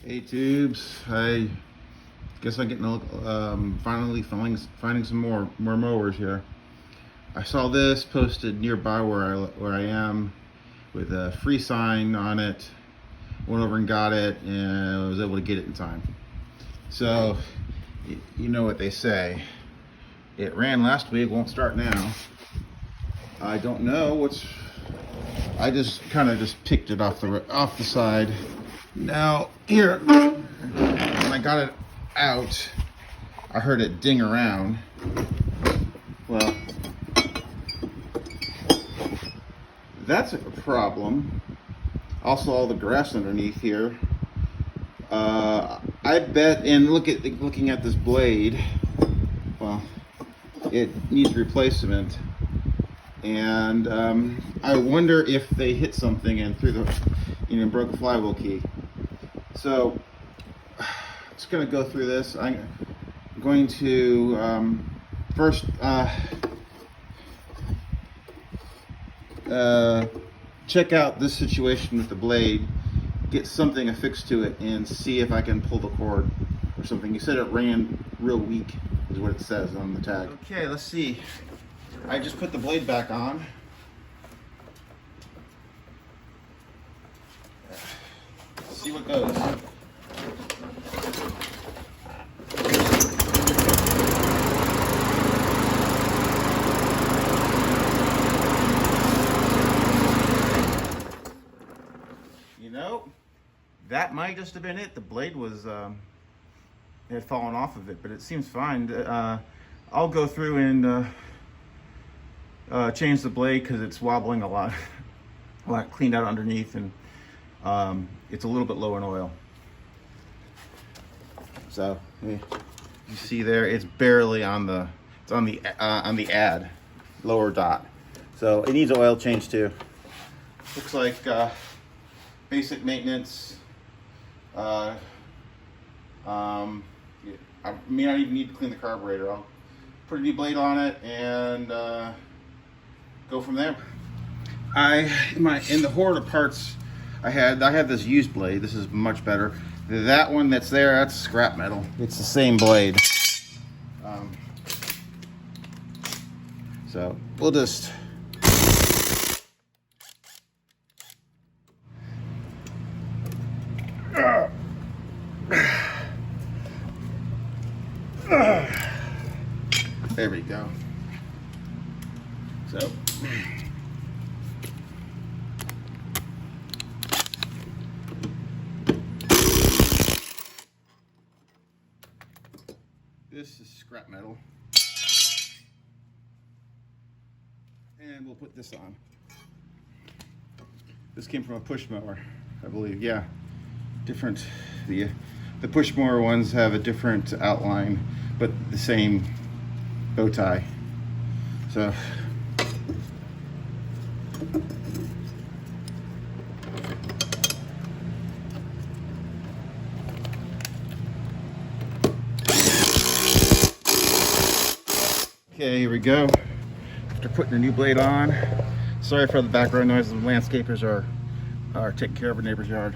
Hey tubes, I guess I'm getting finally finding some more mowers here. I saw this posted nearby where I am with a free sign on it. Went over and got it, and I was able to get it in time. So you know what they say. It ran last week, won't start now. I don't know I just kind of picked it off the side. Now here, when I got it out, I heard it ding around. Well, that's a problem. Also, all the grass underneath here. I bet, and looking at this blade, well, it needs replacement. And I wonder if they hit something and broke a flywheel key. So just gonna go through this. I'm going to first check out this situation with the blade, get something affixed to it, and see if I can pull the cord or something. You said it ran real weak, is what it says on the tag. Okay, let's see. I just put the blade back on. Let's see what goes. You know, that might just have been it. The blade was had fallen off of it, but it seems fine. I'll go through and change the blade because it's wobbling a lot. Cleaned out underneath, and it's a little bit low in oil. So you see there, it's barely on the add lower dot. So it needs an oil change too. Looks like basic maintenance. I may not even need to clean the carburetor. I'll put a new blade on it and go from there. In the hoard of parts I had this used blade. This is much better. That one that's there, that's scrap metal. It's the same blade. So we'll just there we go. So this is scrap metal, and we'll put this on. This came from a push mower, I believe. Yeah, different. The push mower ones have a different outline, but the same bow tie. So okay, here we go. After putting a new blade on. Sorry for the background noise. The landscapers are taking care of a neighbor's yard.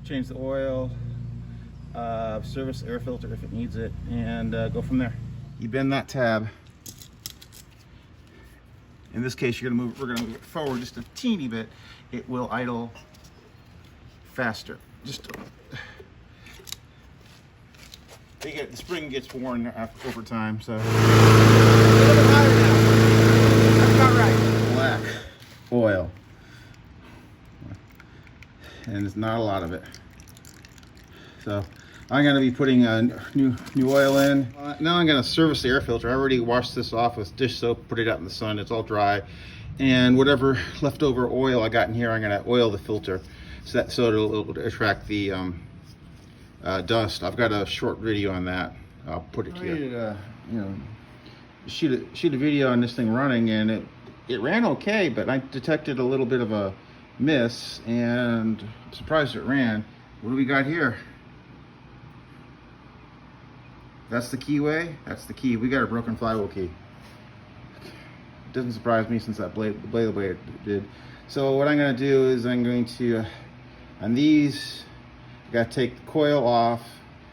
Change the oil, service air filter if it needs it, and go from there. You bend that tab. In this case, we're gonna move it forward just a teeny bit. It will idle faster. The spring gets worn over time, so. A little bit higher now. That's about right. Black oil. And there's not a lot of it. So I'm going to be putting a new oil in. Now I'm going to service the air filter. I already washed this off with dish soap, put it out in the sun. It's all dry. And whatever leftover oil I got in here, I'm going to oil the filter so it'll attract the dust. I've got a short video on that. I'll put it here. Shoot a video on this thing running, and it ran okay, but I detected a little bit of a miss, and I'm surprised it ran. What do we got here? That's the keyway. That's the key. We got a broken flywheel key. It doesn't surprise me since that blade did. So what I'm going to do is I'm going to, on these, I got to take the coil off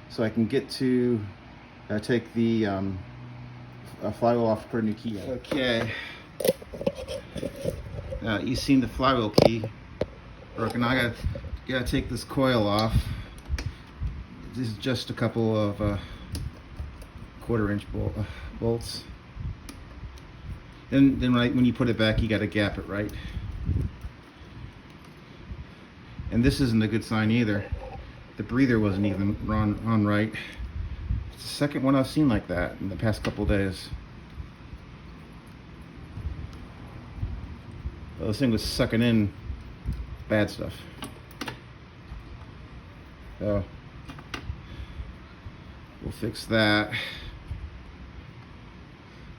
so I can get to take the flywheel off, put a new key in. Okay. You've seen the flywheel key broken. Now I gotta take this coil off. This is just a couple of 1/4-inch bolts. Then when you put it back, you gotta gap it right. And this isn't a good sign either. The breather wasn't even on right. It's the second one I've seen like that in the past couple of days. Well, this thing was sucking in bad stuff. So we'll fix that.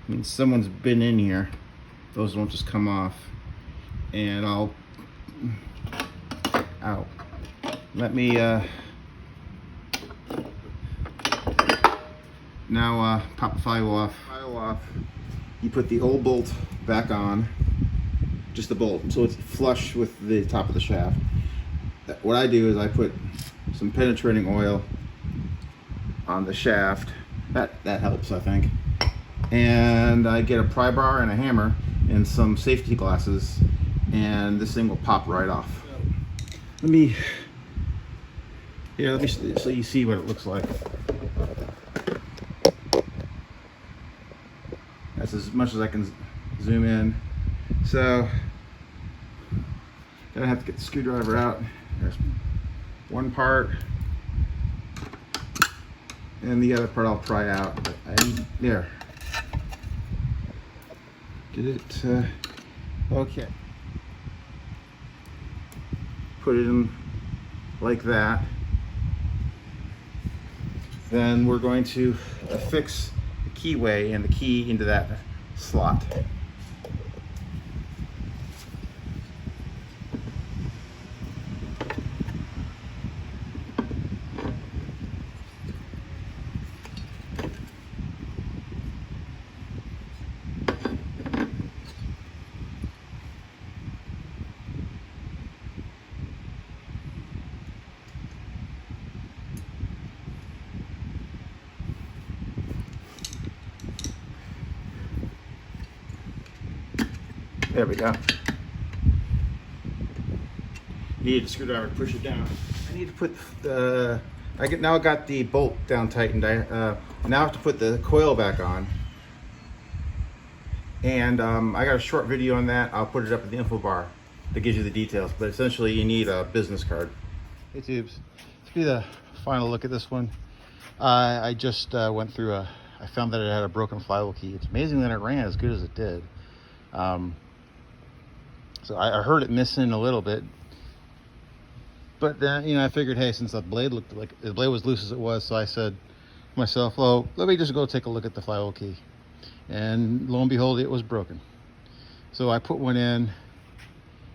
I mean, someone's been in here. Those won't just come off. And I'll let me now pop the flywheel off. You put the old bolt back on, just the bolt, so it's flush with the top of the shaft. What I do is I put some penetrating oil on the shaft. That helps, I think. And I get a pry bar and a hammer and some safety glasses, and this thing will pop right off. Let me so you see what it looks like. That's as much as I can zoom in. So gonna have to get the screwdriver out. There's one part, and the other part I'll pry out. There. Did it? Okay. Put it in like that. Then we're going to affix the keyway and the key into that slot. There we go. Need a screwdriver to push it down. I need to put the, now I got the bolt down tightened. Now I have to put the coil back on. And I got a short video on that. I'll put it up in the info bar that gives you the details. But essentially you need a business card. Hey tubes, let's be the final look at this one. I just went through I found that it had a broken flywheel key. It's amazing that it ran as good as it did. So I heard it missing a little bit, but then, I figured, hey, since the blade looked like the blade was loose as it was, so I said to myself, well, let me just go take a look at the flywheel key. And lo and behold, it was broken. So I put one in,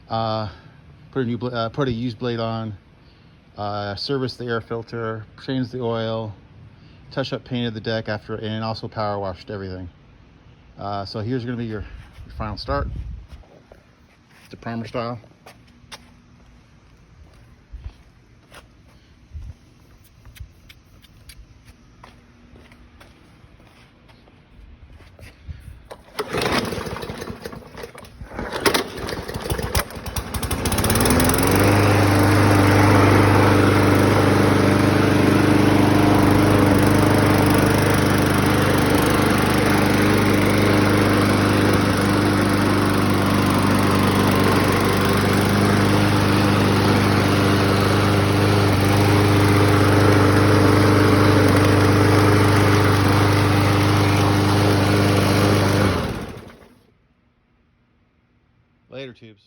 put a used blade on, serviced the air filter, changed the oil, touch up painted the deck after, and also power washed everything. So here's going to be your final start. The primer style. Later, tubes.